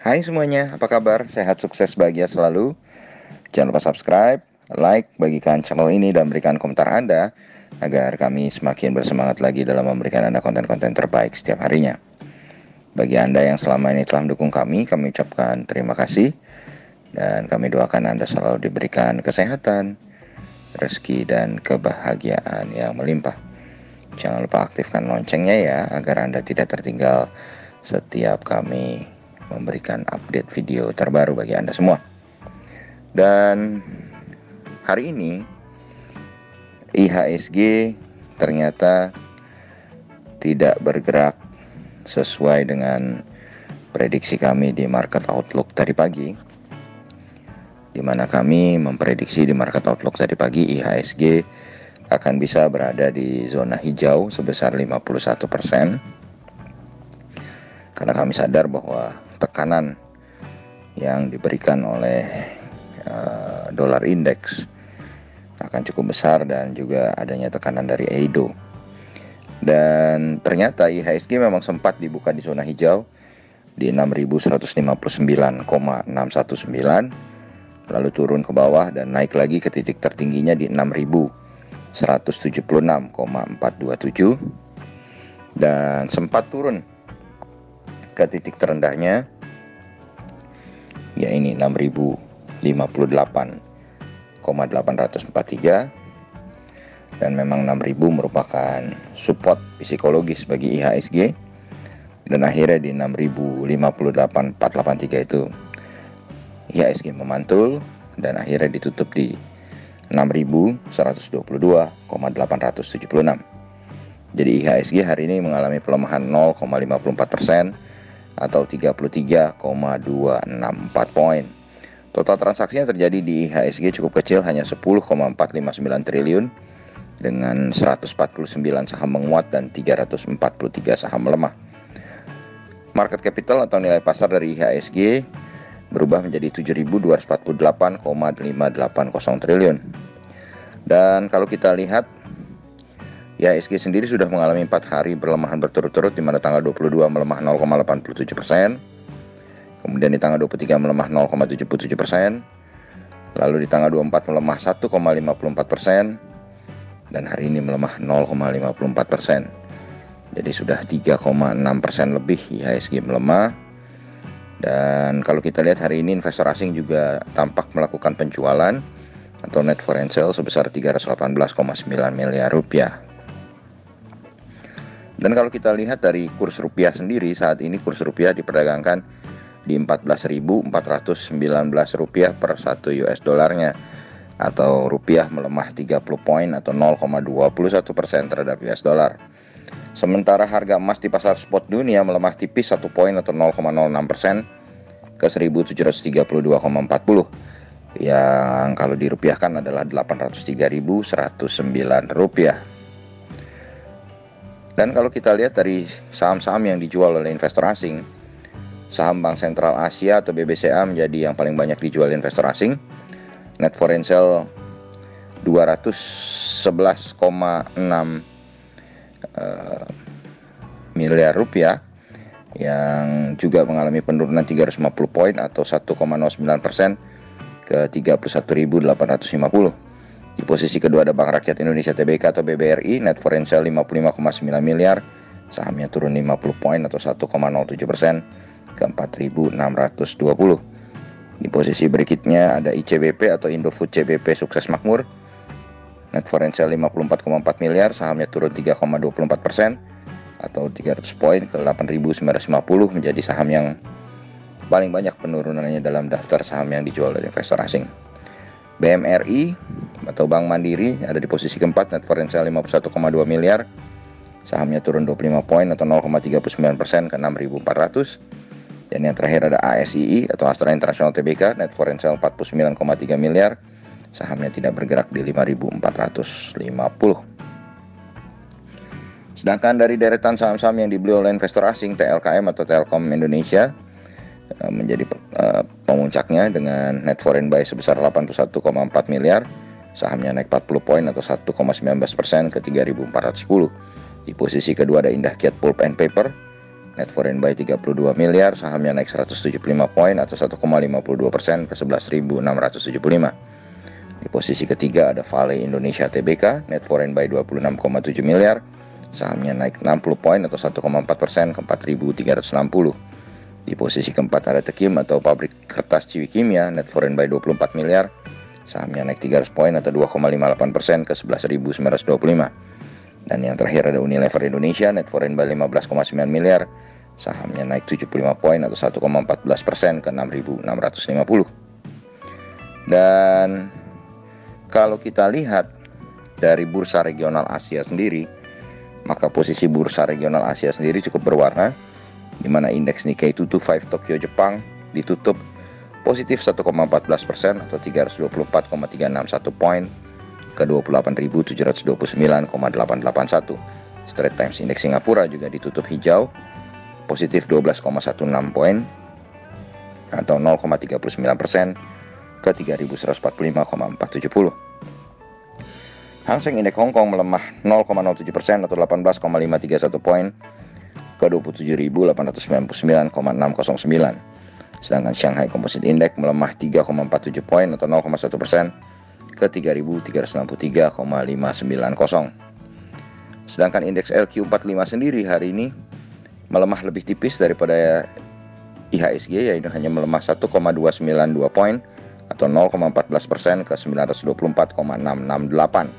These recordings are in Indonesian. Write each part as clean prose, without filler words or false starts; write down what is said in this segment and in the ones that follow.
Hai semuanya, apa kabar? Sehat, sukses, bahagia selalu. Jangan lupa subscribe, like, bagikan channel ini dan berikan komentar Anda agar kami semakin bersemangat lagi dalam memberikan Anda konten-konten terbaik setiap harinya. Bagi Anda yang selama ini telah mendukung kami ucapkan terima kasih dan kami doakan Anda selalu diberikan kesehatan, rezeki, dan kebahagiaan yang melimpah. Jangan lupa aktifkan loncengnya ya, agar Anda tidak tertinggal setiap kami memberikan update video terbaru bagi Anda semua. Dan hari ini IHSG ternyata tidak bergerak sesuai dengan prediksi kami di market outlook tadi pagi, di mana kami memprediksi di market outlook tadi pagi IHSG akan bisa berada di zona hijau sebesar 51%, karena kami sadar bahwa tekanan yang diberikan oleh dolar indeks akan cukup besar dan juga adanya tekanan dari EIDO. Dan ternyata IHSG memang sempat dibuka di zona hijau di 6.159,619, lalu turun ke bawah dan naik lagi ke titik tertingginya di 6.176,427, dan sempat turun ke titik terendahnya ya ini 6.058,843, dan memang 6.000 merupakan support psikologis bagi IHSG, dan akhirnya di 6.058,483 itu IHSG memantul dan akhirnya ditutup di 6.122,876. Jadi IHSG hari ini mengalami pelemahan 0,54% atau 33,264 poin. Total transaksinya terjadi di IHSG cukup kecil, hanya 10,459 triliun dengan 149 saham menguat dan 343 saham melemah. Market capital atau nilai pasar dari IHSG berubah menjadi 7.248,580 triliun. Dan kalau kita lihat, IHSG sendiri sudah mengalami 4 hari berlemahan berturut-turut, di mana tanggal 22 melemah 0,87%, kemudian di tanggal 23 melemah 0,77%, lalu di tanggal 24 melemah 1,54%, dan hari ini melemah 0,54%. Jadi sudah 3,6% lebih IHSG melemah. Dan kalau kita lihat hari ini investor asing juga tampak melakukan penjualan atau net foreign sale sebesar 318,9 miliar rupiah. Dan kalau kita lihat dari kurs rupiah sendiri, saat ini kurs rupiah diperdagangkan di 14.419 rupiah per 1 US dolarnya, atau rupiah melemah 30 poin atau 0,21% terhadap US dollar. Sementara harga emas di pasar spot dunia melemah tipis 1 poin atau 0,06% ke 1.732,40, yang kalau dirupiahkan adalah 803.109 rupiah. Dan kalau kita lihat dari saham-saham yang dijual oleh investor asing, saham Bank Sentral Asia atau BBCA menjadi yang paling banyak dijual investor asing. Net foreign sale 211,6 miliar rupiah, yang juga mengalami penurunan 350 poin atau 1,09% ke 31.850. Di posisi kedua ada Bank Rakyat Indonesia Tbk atau BBRI, net foreign sale 55,9 miliar, sahamnya turun 50 poin atau 1,07% ke 4.620. Di posisi berikutnya ada ICBP atau Indofood CBP Sukses Makmur, net foreign sale 54,4 miliar, sahamnya turun 3,24% atau 300 poin ke 8.950, menjadi saham yang paling banyak penurunannya dalam daftar saham yang dijual oleh investor asing. BMRI atau Bank Mandiri ada di posisi keempat, net foreign sale 51,2 miliar, sahamnya turun 25 poin atau 0,39% ke 6.400. Dan yang terakhir ada ASII atau Astra International Tbk, net foreign sale 49,3 miliar, sahamnya tidak bergerak di 5.450. Sedangkan dari deretan saham-saham yang dibeli oleh investor asing, TLKM atau Telkom Indonesia menjadi pemuncaknya dengan net foreign buy sebesar 81,4 miliar, sahamnya naik 40 poin atau 1,19% ke 3.410. Di posisi kedua ada Indah Kiat Pulp and Paper Net foreign buy 32 miliar, sahamnya naik 175 poin atau 1,52% ke 11.675. Di posisi ketiga ada Vale Indonesia Tbk, net foreign buy 26,7 miliar, sahamnya naik 60 poin atau 1,4% ke 4.360. Di posisi keempat ada Tekim atau pabrik kertas Ciwi Kimia, net foreign buy 24 miliar, sahamnya naik 300 poin atau 2,58% ke 11.925. Dan yang terakhir ada Unilever Indonesia, net foreign buy 15,9 miliar, sahamnya naik 75 poin atau 1,14% ke 6.650. Dan kalau kita lihat dari bursa regional Asia sendiri, maka posisi bursa regional Asia sendiri cukup berwarna, di mana indeks Nikkei 225 Tokyo Jepang ditutup positif 1,14% atau 324,361 poin ke 28.729,881. Straits Times indeks Singapura juga ditutup hijau positif 12,16 poin atau 0,39% ke 3.145,470. Hang Seng indeks Hong Kong melemah 0,07% atau 18,531 poin ke 27.899,609. Sedangkan Shanghai Composite Index melemah 3,47 poin atau 0,1% ke 3.363,590. Sedangkan indeks LQ45 sendiri hari ini melemah lebih tipis daripada IHSG, yaitu hanya melemah 1,292 poin atau 0,14% ke 924,668.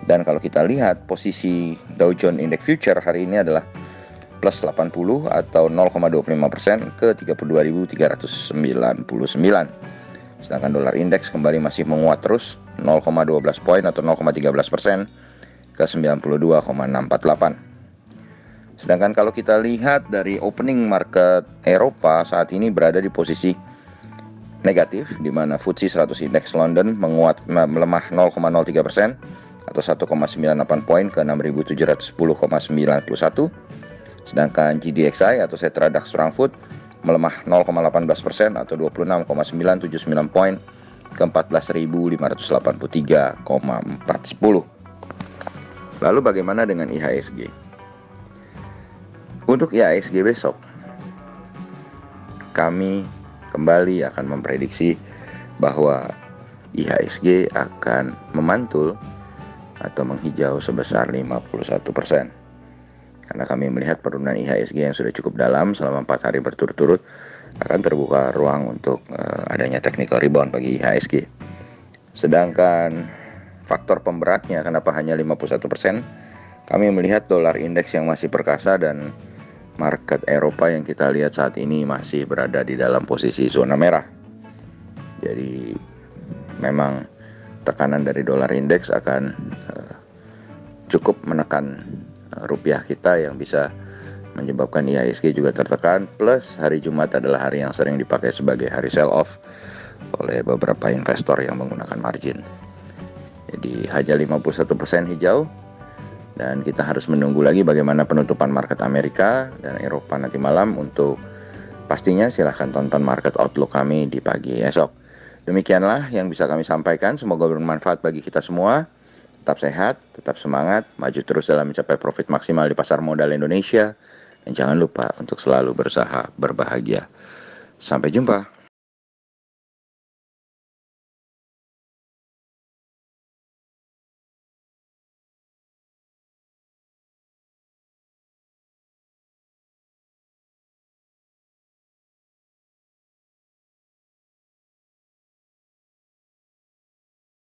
Dan kalau kita lihat posisi Dow Jones Index Future hari ini adalah plus 80 atau 0,25% ke 32.399. Sedangkan dolar indeks kembali masih menguat terus 0,12 poin atau 0,13% ke 92,648. Sedangkan kalau kita lihat dari opening market Eropa saat ini berada di posisi negatif, di mana FTSE 100 Index London melemah 0,03% atau 1,98 poin ke 6.710,91. Sedangkan GDXI atau Xetra DAX Frankfurt melemah 0,18% atau 26,979 poin ke 14.583,410. Lalu bagaimana dengan IHSG? Untuk IHSG besok, kami kembali akan memprediksi bahwa IHSG akan memantul atau menghijau sebesar 51%. Karena kami melihat penurunan IHSG yang sudah cukup dalam selama 4 hari berturut-turut, akan terbuka ruang untuk adanya technical rebound bagi IHSG. Sedangkan faktor pemberatnya kenapa hanya 51%, kami melihat dolar indeks yang masih perkasa dan market Eropa yang kita lihat saat ini masih berada di dalam posisi zona merah. Jadi memang tekanan dari dolar indeks akan cukup menekan rupiah kita yang bisa menyebabkan IHSG juga tertekan. Plus hari Jumat adalah hari yang sering dipakai sebagai hari sell off oleh beberapa investor yang menggunakan margin. Jadi hanya 51% hijau, dan kita harus menunggu lagi bagaimana penutupan market Amerika dan Eropa nanti malam. Untuk pastinya silahkan tonton market outlook kami di pagi esok. Demikianlah yang bisa kami sampaikan, semoga bermanfaat bagi kita semua. Tetap sehat, tetap semangat, maju terus dalam mencapai profit maksimal di pasar modal Indonesia. Dan jangan lupa untuk selalu berusaha berbahagia. Sampai jumpa.